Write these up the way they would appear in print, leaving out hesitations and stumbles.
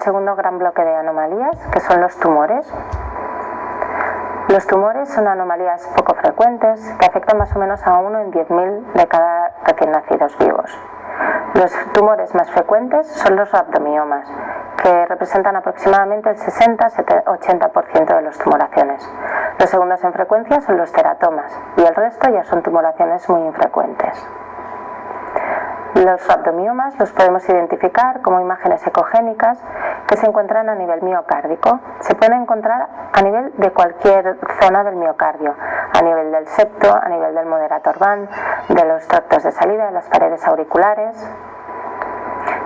segundo gran bloque de anomalías, que son los tumores. Los tumores son anomalías poco frecuentes que afectan más o menos a 1 en 10.000 de cada recién nacidos vivos. Los tumores más frecuentes son los rhabdomiomas, que representan aproximadamente el 60-80% de las tumoraciones. Los segundos en frecuencia son los teratomas y el resto ya son tumoraciones muy infrecuentes. Los rhabdomiomas los podemos identificar como imágenes ecogénicas que se encuentran a nivel miocárdico. Se pueden encontrar a nivel de cualquier zona del miocardio, a nivel del septo, a nivel del moderator band, de los tractos de salida, de las paredes auriculares.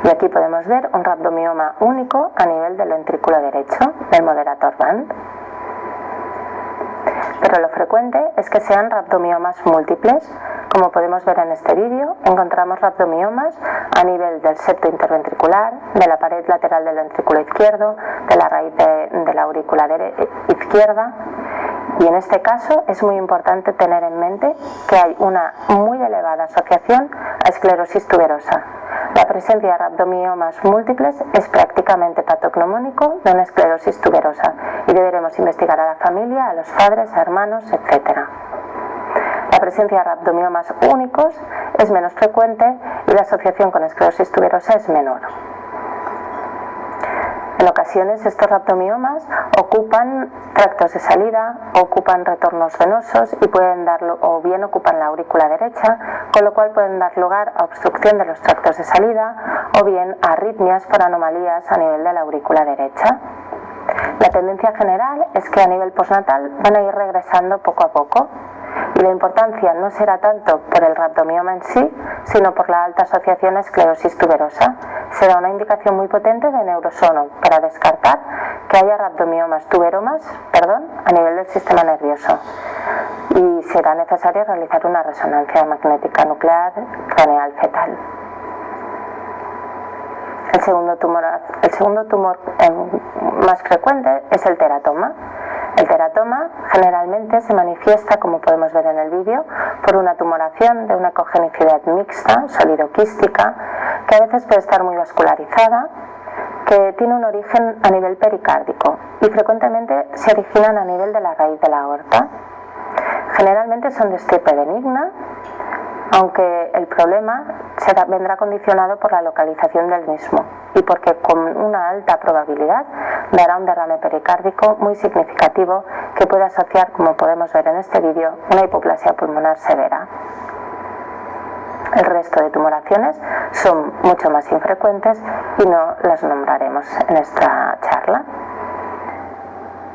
Y aquí podemos ver un rhabdomioma único a nivel del ventrículo derecho, del moderator band. Pero lo frecuente es que sean rhabdomiomas múltiples. Como podemos ver en este vídeo, encontramos rhabdomiomas a nivel del septo interventricular, de la pared lateral del ventrículo izquierdo, de la raíz de la aurícula izquierda. Y en este caso es muy importante tener en mente que hay una muy elevada asociación a esclerosis tuberosa. La presencia de rhabdomiomas múltiples es prácticamente patognomónico de una esclerosis tuberosa y deberemos investigar a la familia, a los padres, a hermanos, etc. La presencia de rhabdomiomas únicos es menos frecuente y la asociación con esclerosis tuberosa es menor. En ocasiones estos rhabdomiomas ocupan tractos de salida, ocupan retornos venosos y pueden darlo, o bien ocupan la aurícula derecha, con lo cual pueden dar lugar a obstrucción de los tractos de salida o bien a arritmias por anomalías a nivel de la aurícula derecha. La tendencia general es que a nivel postnatal van a ir regresando poco a poco. Y la importancia no será tanto por el rhabdomioma en sí, sino por la alta asociación a esclerosis tuberosa. Será una indicación muy potente de neurosono para descartar que haya rhabdomiomas a nivel del sistema nervioso. Y será necesario realizar una resonancia magnética nuclear craneal fetal. El segundo tumor más frecuente es el teratoma. El teratoma generalmente se manifiesta, como podemos ver en el vídeo, por una tumoración de una ecogenicidad mixta, sólido-quística, que a veces puede estar muy vascularizada, que tiene un origen a nivel pericárdico y frecuentemente se originan a nivel de la raíz de la aorta. Generalmente son de estirpe benigna, aunque el problema vendrá condicionado por la localización del mismo y porque con una alta probabilidad dará un derrame pericárdico muy significativo que puede asociar, como podemos ver en este vídeo, una hipoplasia pulmonar severa. El resto de tumoraciones son mucho más infrecuentes y no las nombraremos en esta charla.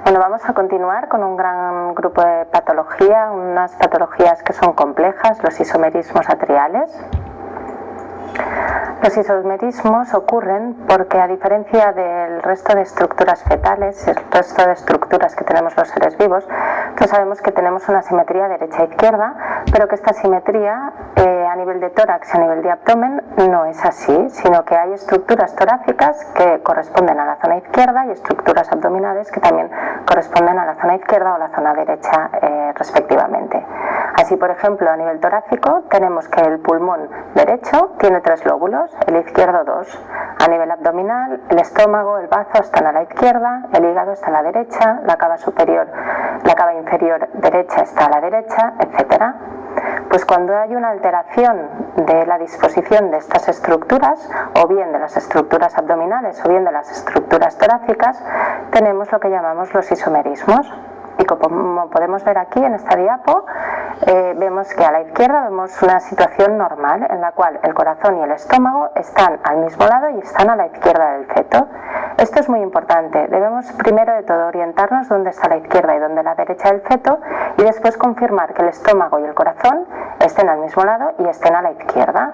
Bueno, vamos a continuar con un gran grupo de patología, unas patologías que son complejas, los isomerismos atriales. Los isomerismos ocurren porque, a diferencia del resto de estructuras fetales, el resto de estructuras que tenemos los seres vivos, todos sabemos que tenemos una simetría derecha-izquierda, pero que esta simetría a nivel de tórax y a nivel de abdomen no es así, sino que hay estructuras torácicas que corresponden a la zona izquierda y estructuras abdominales que también corresponden a la zona izquierda o la zona derecha respectivamente. Así, por ejemplo, a nivel torácico tenemos que el pulmón derecho tiene 3 lóbulos, el izquierdo 2. A nivel abdominal, el estómago, el bazo están a la izquierda, el hígado está a la derecha, la cava inferior derecha está a la derecha, etc. Pues cuando hay una alteración de la disposición de estas estructuras, o bien de las estructuras abdominales o bien de las estructuras torácicas, tenemos lo que llamamos los isomerismos. Y como podemos ver aquí en esta diapo, vemos que a la izquierda vemos una situación normal en la cual el corazón y el estómago están al mismo lado y están a la izquierda del feto. Esto es muy importante. Debemos primero de todo orientarnos dónde está la izquierda y dónde la derecha del feto y después confirmar que el estómago y el corazón estén al mismo lado y estén a la izquierda.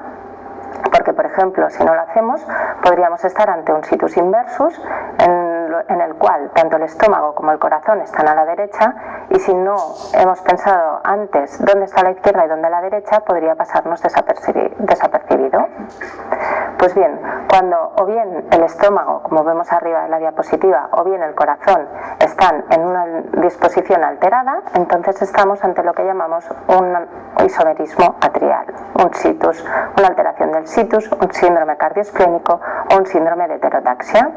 Porque, por ejemplo, si no lo hacemos, podríamos estar ante un situs inversus en el cual tanto el estómago como el corazón están a la derecha, y si no hemos pensado antes dónde está la izquierda y dónde la derecha, podría pasarnos desapercibido. Pues bien, cuando o bien el estómago, como vemos arriba en la diapositiva, o bien el corazón están en una disposición alterada, entonces estamos ante lo que llamamos un isomerismo atrial, un situs, una alteración del situs, un síndrome cardioesplénico o un síndrome de heterotaxia.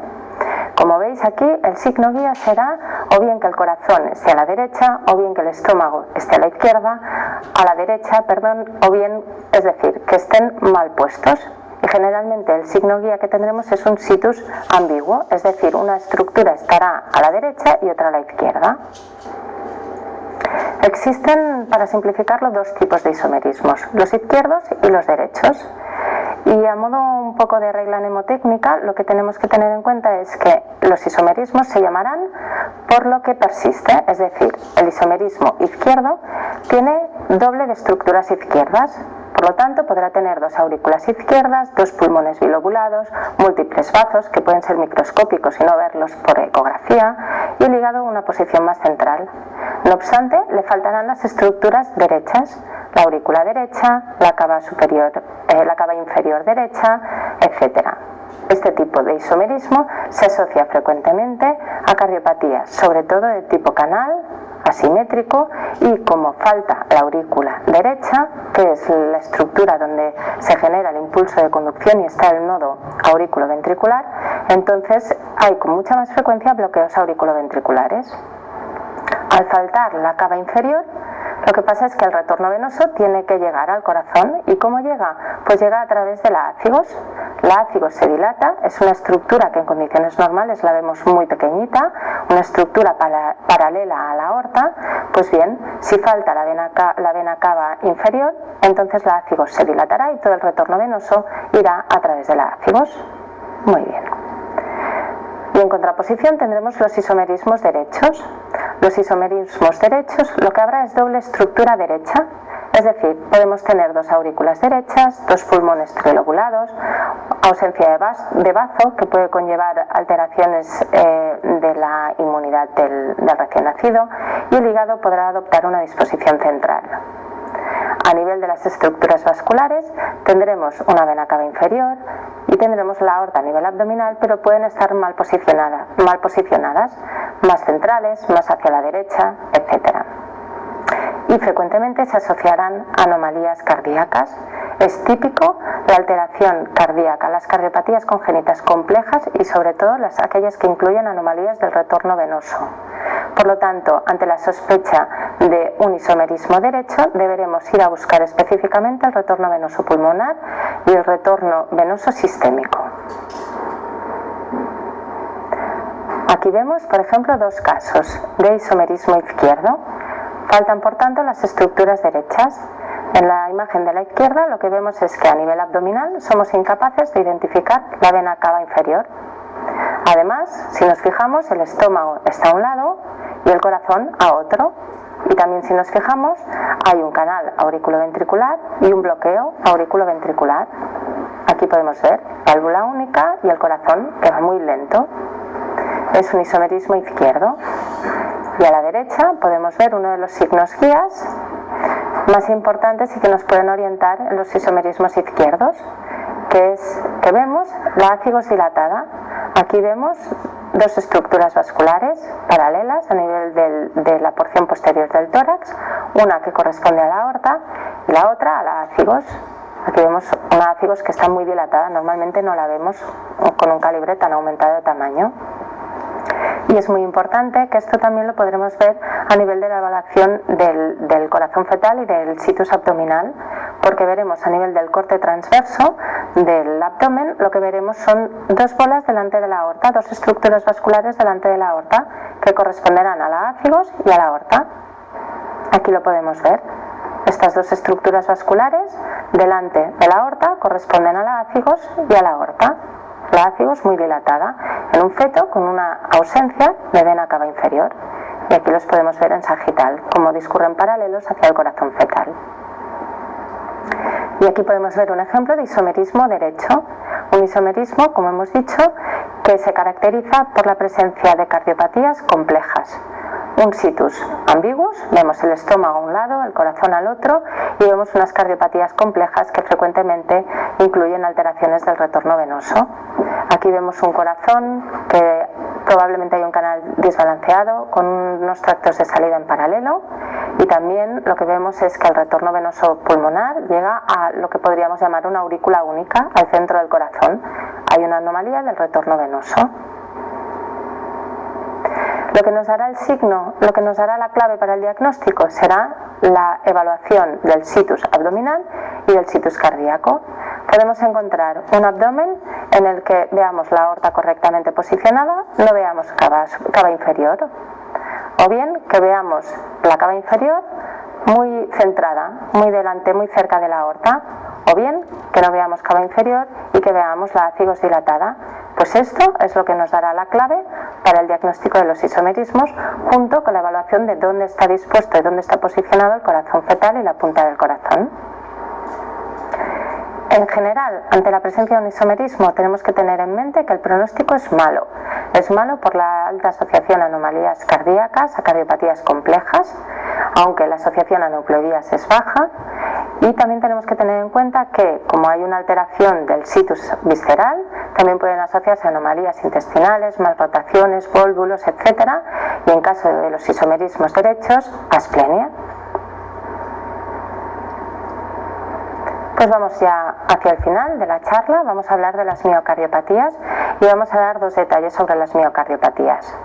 Como veis aquí, el signo guía será o bien que el corazón esté a la derecha, o bien que el estómago esté a la izquierda, o bien, es decir, que estén mal puestos. Y generalmente el signo guía que tendremos es un situs ambiguo, es decir, una estructura estará a la derecha y otra a la izquierda. Existen, para simplificarlo, dos tipos de isomerismos, los izquierdos y los derechos. Y a modo un poco de regla mnemotécnica, lo que tenemos que tener en cuenta es que los isomerismos se llamarán por lo que persiste, es decir, el isomerismo izquierdo tiene doble de estructuras izquierdas. Por lo tanto, podrá tener dos aurículas izquierdas, dos pulmones bilobulados, múltiples bazos que pueden ser microscópicos y no verlos por ecografía, y el hígado en una posición más central. No obstante, le faltarán las estructuras derechas, la aurícula derecha, la cava inferior derecha, etc. Este tipo de isomerismo se asocia frecuentemente a cardiopatías, sobre todo de tipo canal, asimétrico, y como falta la aurícula derecha, que es la estructura donde se genera el impulso de conducción y está el nodo aurículo-ventricular, entonces hay con mucha más frecuencia bloqueos auriculoventriculares. Al faltar la cava inferior, lo que pasa es que el retorno venoso tiene que llegar al corazón. ¿Y cómo llega? Pues llega a través de la ácigos. La ácigos se dilata, es una estructura que en condiciones normales la vemos muy pequeñita, una estructura paralela a la aorta. Pues bien, si falta la vena cava inferior, entonces la ácigos se dilatará y todo el retorno venoso irá a través de la ácigos. Muy bien. Y en contraposición tendremos los isomerismos derechos. Los isomerismos derechos, lo que habrá es doble estructura derecha, es decir, podemos tener dos aurículas derechas, dos pulmones trilobulados, ausencia de bazo, que puede conllevar alteraciones de la inmunidad del recién nacido, y el hígado podrá adoptar una disposición central. A nivel de las estructuras vasculares tendremos una vena cava inferior y tendremos la aorta a nivel abdominal, pero pueden estar mal posicionadas, más centrales, más hacia la derecha, etc. Y frecuentemente se asociarán anomalías cardíacas. Es típico la alteración cardíaca, las cardiopatías congénitas complejas y sobre todo aquellas que incluyen anomalías del retorno venoso. Por lo tanto, ante la sospecha de un isomerismo derecho, deberemos ir a buscar específicamente el retorno venoso pulmonar y el retorno venoso sistémico. Aquí vemos, por ejemplo, dos casos de isomerismo izquierdo. Faltan, por tanto, las estructuras derechas. En la imagen de la izquierda lo que vemos es que a nivel abdominal somos incapaces de identificar la vena cava inferior. Además, si nos fijamos, el estómago está a un lado y el corazón a otro. Y también, si nos fijamos, hay un canal auriculoventricular y un bloqueo auriculoventricular. Aquí podemos ver válvula única y el corazón que va muy lento. Es un isomerismo izquierdo. Y a la derecha podemos ver uno de los signos guías más importantes y que nos pueden orientar en los isomerismos izquierdos, que vemos la ácigos dilatada. Aquí vemos dos estructuras vasculares paralelas a nivel de la porción posterior del tórax, una que corresponde a la aorta y la otra a la ácigos. Aquí vemos una ácigos que está muy dilatada, normalmente no la vemos con un calibre tan aumentado de tamaño. Y es muy importante que esto también lo podremos ver a nivel de la evaluación del corazón fetal y del situs abdominal, porque veremos a nivel del corte transverso del abdomen, lo que veremos son dos bolas delante de la aorta, dos estructuras vasculares delante de la aorta, que corresponderán a la ácigos y a la aorta. Aquí lo podemos ver. Estas dos estructuras vasculares delante de la aorta corresponden a la ácigos y a la aorta. La ácigos muy dilatada, en un feto con una ausencia de vena cava inferior. Y aquí los podemos ver en sagital, como discurren paralelos hacia el corazón fetal. Y aquí podemos ver un ejemplo de isomerismo derecho. Un isomerismo, como hemos dicho, que se caracteriza por la presencia de cardiopatías complejas. Un situs ambiguus, vemos el estómago a un lado, el corazón al otro, y vemos unas cardiopatías complejas que frecuentemente incluyen alteraciones del retorno venoso. Aquí vemos un corazón que probablemente hay un canal desbalanceado con unos tractos de salida en paralelo, y también lo que vemos es que el retorno venoso pulmonar llega a lo que podríamos llamar una aurícula única al centro del corazón. Hay una anomalía del retorno venoso. Lo que nos dará el signo, lo que nos dará la clave para el diagnóstico será la evaluación del situs abdominal y del situs cardíaco. Podemos encontrar un abdomen en el que veamos la aorta correctamente posicionada, no veamos cava inferior, o bien que veamos la cava inferior muy centrada, muy delante, muy cerca de la aorta, o bien que no veamos cava inferior y que veamos la cigos dilatada. Pues esto es lo que nos dará la clave para el diagnóstico de los isomerismos, junto con la evaluación de dónde está dispuesto y dónde está posicionado el corazón fetal y la punta del corazón. En general, ante la presencia de un isomerismo, tenemos que tener en mente que el pronóstico es malo. Es malo por la alta asociación a anomalías cardíacas, a cardiopatías complejas, aunque la asociación a nucleoidías es baja. Y también tenemos que tener en cuenta que, como hay una alteración del situs visceral, también pueden asociarse a anomalías intestinales, malrotaciones, vólvulos, etc. Y en caso de los isomerismos derechos, asplenia. Pues vamos ya hacia el final de la charla, vamos a hablar de las miocardiopatías y vamos a dar dos detalles sobre las miocardiopatías.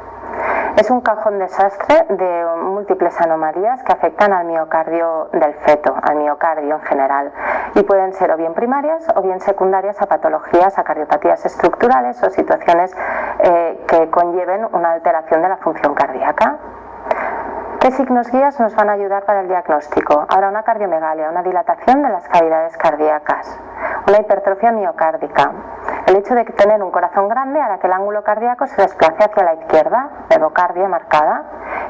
Es un cajón desastre de múltiples anomalías que afectan al miocardio del feto, al miocardio en general, y pueden ser o bien primarias o bien secundarias a patologías, a cardiopatías estructurales o situaciones que conlleven una alteración de la función cardíaca. ¿Qué signos guías nos van a ayudar para el diagnóstico? Habrá una cardiomegalia, una dilatación de las cavidades cardíacas, una hipertrofia miocárdica. El hecho de tener un corazón grande hará que el ángulo cardíaco se desplace hacia la izquierda, evocardia marcada,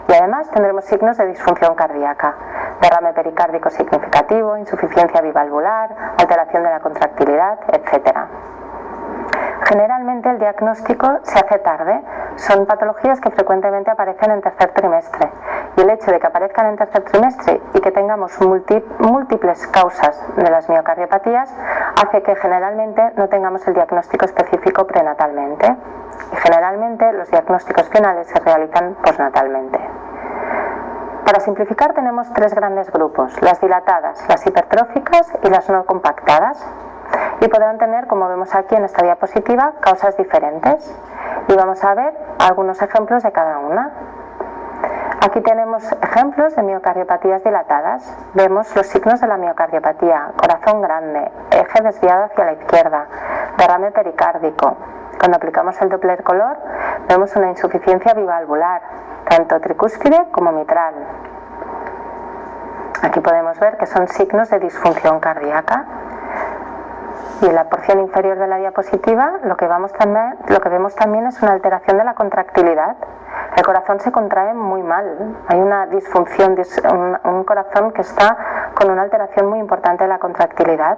y además tendremos signos de disfunción cardíaca, derrame pericárdico significativo, insuficiencia bivalvular, alteración de la contractilidad, etc. Generalmente el diagnóstico se hace tarde, son patologías que frecuentemente aparecen en tercer trimestre, y el hecho de que aparezcan en tercer trimestre y que tengamos múltiples causas de las miocardiopatías hace que generalmente no tengamos el diagnóstico específico prenatalmente, y generalmente los diagnósticos finales se realizan postnatalmente. Para simplificar tenemos tres grandes grupos, las dilatadas, las hipertróficas y las no compactadas. Y podrán tener, como vemos aquí en esta diapositiva, causas diferentes. Y vamos a ver algunos ejemplos de cada una. Aquí tenemos ejemplos de miocardiopatías dilatadas. Vemos los signos de la miocardiopatía: corazón grande, eje desviado hacia la izquierda, derrame pericárdico. Cuando aplicamos el Doppler color, vemos una insuficiencia bivalvular, tanto tricúspide como mitral. Aquí podemos ver que son signos de disfunción cardíaca. Y en la porción inferior de la diapositiva lo que vemos también es una alteración de la contractilidad. El corazón se contrae muy mal, hay una disfunción, un corazón que está con una alteración muy importante de la contractilidad.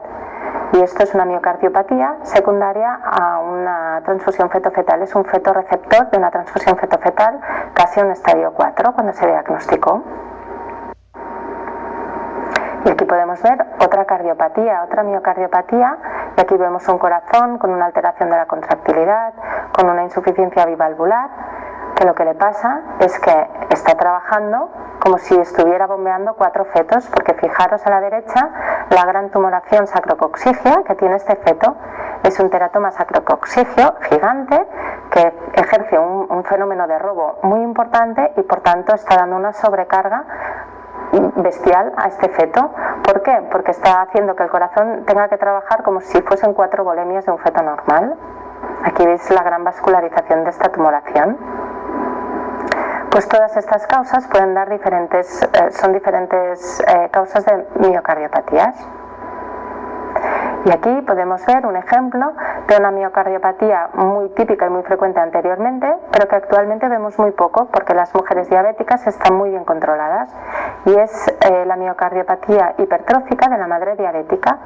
Y esto es una miocardiopatía secundaria a una transfusión feto-fetal, es un feto receptor de una transfusión feto-fetal casi en estadio 4 cuando se diagnosticó. Y aquí podemos ver otra cardiopatía, otra miocardiopatía, y aquí vemos un corazón con una alteración de la contractilidad, con una insuficiencia bivalvular, que lo que le pasa es que está trabajando como si estuviera bombeando 4 fetos, porque fijaros a la derecha la gran tumoración sacrococcígea que tiene este feto. Es un teratoma sacrococcígeo gigante que ejerce un fenómeno de robo muy importante y por tanto está dando una sobrecarga bestial a este feto. ¿Por qué? Porque está haciendo que el corazón tenga que trabajar como si fuesen 4 volemias de un feto normal. Aquí veis la gran vascularización de esta tumoración. Pues todas estas causas pueden dar son diferentes causas de miocardiopatías. Y aquí podemos ver un ejemplo de una miocardiopatía muy típica y muy frecuente anteriormente, pero que actualmente vemos muy poco porque las mujeres diabéticas están muy bien controladas, y es la miocardiopatía hipertrófica de la madre diabética.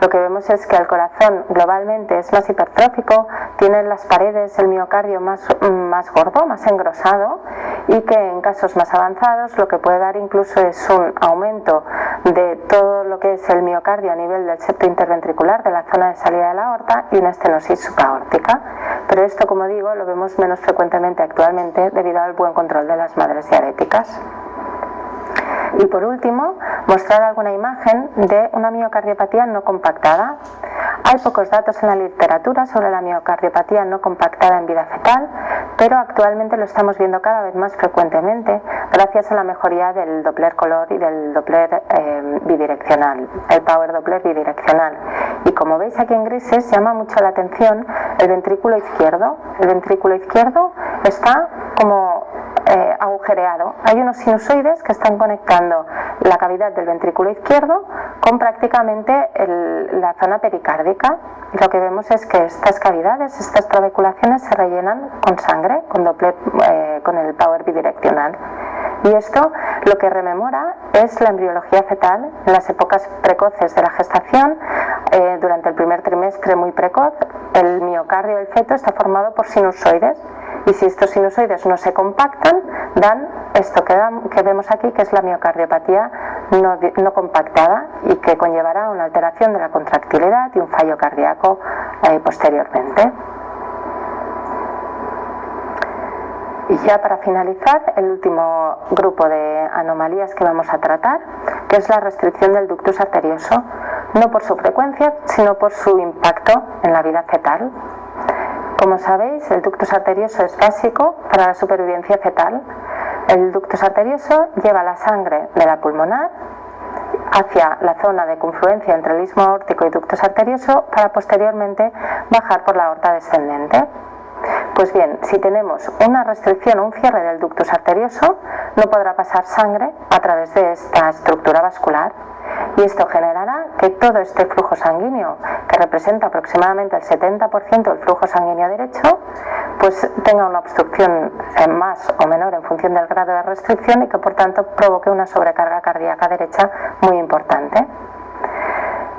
Lo que vemos es que el corazón globalmente es más hipertrófico, tiene las paredes, el miocardio más gordo, más engrosado, y que en casos más avanzados lo que puede dar incluso es un aumento de todo lo que es el miocardio a nivel del septo interventricular, de la zona de salida de la aorta, y una estenosis subaórtica. Pero esto, como digo, lo vemos menos frecuentemente actualmente debido al buen control de las madres diabéticas. Y por último, mostrar alguna imagen de una miocardiopatía no compactada. Hay pocos datos en la literatura sobre la miocardiopatía no compactada en vida fetal, pero actualmente lo estamos viendo cada vez más frecuentemente gracias a la mejoría del Doppler color y del Doppler bidireccional, el Power Doppler bidireccional. Y como veis aquí en grises, llama mucho la atención el ventrículo izquierdo. El ventrículo izquierdo está como agujereado. Hay unos sinusoides que están conectando la cavidad del ventrículo izquierdo con prácticamente la zona pericárdica. Y lo que vemos es que estas cavidades, estas trabeculaciones se rellenan con sangre, con el Power bidireccional. Y esto lo que rememora es la embriología fetal en las épocas precoces de la gestación. Durante el primer trimestre muy precoz, el miocardio del feto está formado por sinusoides, y si estos sinusoides no se compactan, dan esto que vemos aquí, que es la miocardiopatía no compactada, y que conllevará una alteración de la contractilidad y un fallo cardíaco posteriormente. Y ya para finalizar, el último grupo de anomalías que vamos a tratar, que es la restricción del ductus arterioso, no por su frecuencia, sino por su impacto en la vida fetal. Como sabéis, el ductus arterioso es básico para la supervivencia fetal. El ductus arterioso lleva la sangre de la pulmonar hacia la zona de confluencia entre el istmo aórtico y ductus arterioso para posteriormente bajar por la aorta descendente. Pues bien, si tenemos una restricción o un cierre del ductus arterioso, no podrá pasar sangre a través de esta estructura vascular, y esto generará que todo este flujo sanguíneo, que representa aproximadamente el 70% del flujo sanguíneo derecho, pues tenga una obstrucción más o menor en función del grado de restricción, y que por tanto provoque una sobrecarga cardíaca derecha muy importante.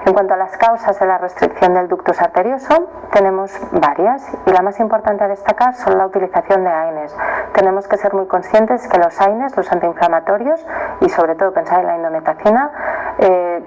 En cuanto a las causas de la restricción del ductus arterioso, tenemos varias, y la más importante a destacar son la utilización de AINES. Tenemos que ser muy conscientes que los AINES, los antiinflamatorios, y sobre todo pensar en la indometacina,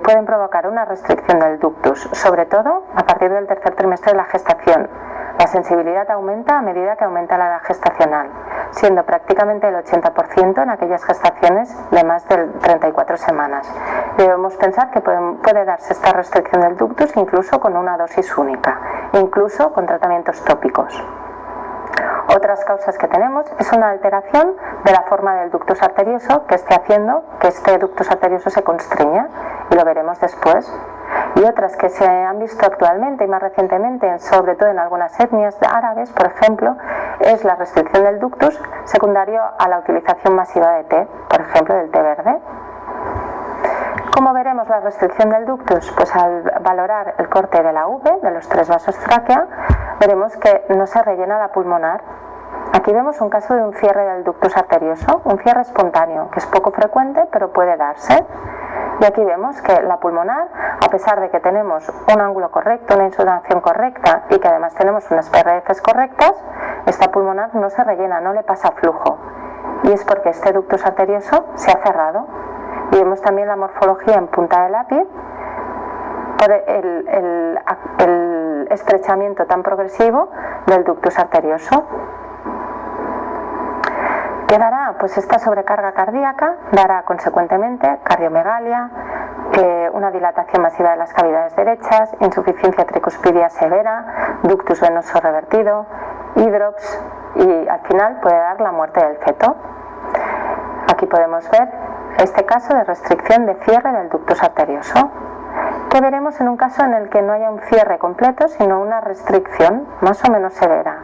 pueden provocar una restricción del ductus, sobre todo a partir del tercer trimestre de la gestación. La sensibilidad aumenta a medida que aumenta la edad gestacional, siendo prácticamente el 80% en aquellas gestaciones de más de 34 semanas. Debemos pensar que puede darse esta restricción del ductus incluso con una dosis única, incluso con tratamientos tópicos. Otras causas que tenemos es una alteración de la forma del ductus arterioso que esté haciendo que este ductus arterioso se constriña, y lo veremos después. Y otras que se han visto actualmente y más recientemente, sobre todo en algunas etnias árabes, por ejemplo, es la restricción del ductus secundario a la utilización masiva de té, por ejemplo del té verde. ¿Cómo veremos la restricción del ductus? Pues al valorar el corte de la V, de los 3 vasos tráquea, veremos que no se rellena la pulmonar. Aquí vemos un caso de un cierre del ductus arterioso, un cierre espontáneo, que es poco frecuente, pero puede darse. Y aquí vemos que la pulmonar, a pesar de que tenemos un ángulo correcto, una insudación correcta y que además tenemos unas PRFs correctas, esta pulmonar no se rellena, no le pasa flujo. Y es porque este ductus arterioso se ha cerrado. Y vemos también la morfología en punta de lápiz por el estrechamiento tan progresivo del ductus arterioso. ¿Qué dará? Pues esta sobrecarga cardíaca dará consecuentemente cardiomegalia, una dilatación masiva de las cavidades derechas, insuficiencia tricuspidia severa, ductus venoso revertido, hidrops, y al final puede dar la muerte del feto. Aquí podemos ver este caso de restricción de cierre del ductus arterioso. ¿Qué veremos en un caso en el que no haya un cierre completo, sino una restricción más o menos severa?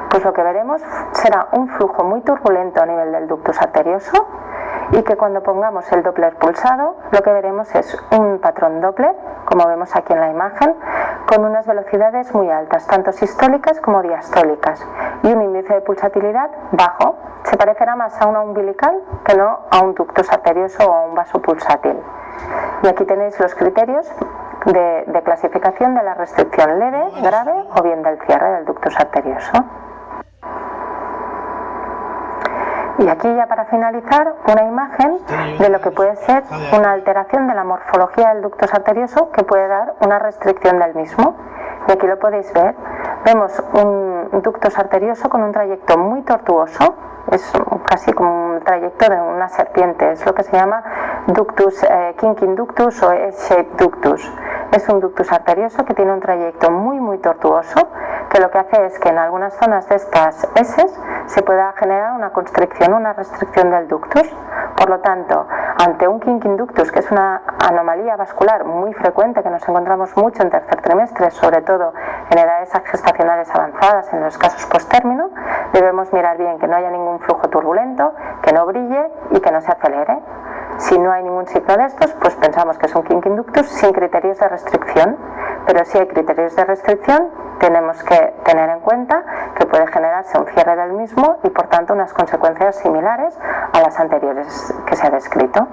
Pues lo que veremos será un flujo muy turbulento a nivel del ductus arterioso, y que cuando pongamos el Doppler pulsado, lo que veremos es un patrón Doppler, como vemos aquí en la imagen, con unas velocidades muy altas, tanto sistólicas como diastólicas, y un índice de pulsatilidad bajo. Se parecerá más a una umbilical que no a un ductus arterioso o a un vaso pulsátil. Y aquí tenéis los criterios de clasificación de la restricción leve, grave o bien del cierre del ductus arterioso. Y aquí ya para finalizar, una imagen de lo que puede ser una alteración de la morfología del ductus arterioso que puede dar una restricción del mismo. Y aquí lo podéis ver. Vemos un ductus arterioso con un trayecto muy tortuoso, es casi como un trayecto de una serpiente, es lo que se llama ductus, kinking ductus o S-shaped ductus. es un ductus arterioso que tiene un trayecto muy tortuoso, que lo que hace es que en algunas zonas de estas heces se pueda generar una constricción, una restricción del ductus. Por lo tanto, ante un kinking ductus, que es una anomalía vascular muy frecuente que nos encontramos mucho en tercer trimestre, sobre todo en edades gestacionales avanzadas, en los casos posttérmino, debemos mirar bien que no haya ningún flujo turbulento, que no brille y que no se acelere. Si no hay ningún signo de estos, pues pensamos que es un kinking ductus sin criterios de restricción, pero si hay criterios de restricción, tenemos que tener en cuenta que puede generarse un cierre del mismo y por tanto unas consecuencias similares a las anteriores que se ha descrito.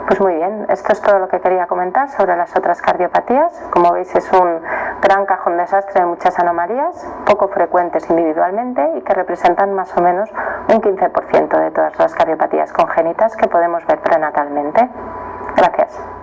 Pues muy bien, esto es todo lo que quería comentar sobre las otras cardiopatías. Como veis, es un gran cajón desastre de muchas anomalías, poco frecuentes individualmente y que representan más o menos un 15% de todas las cardiopatías congénitas que podemos ver prenatalmente. Gracias.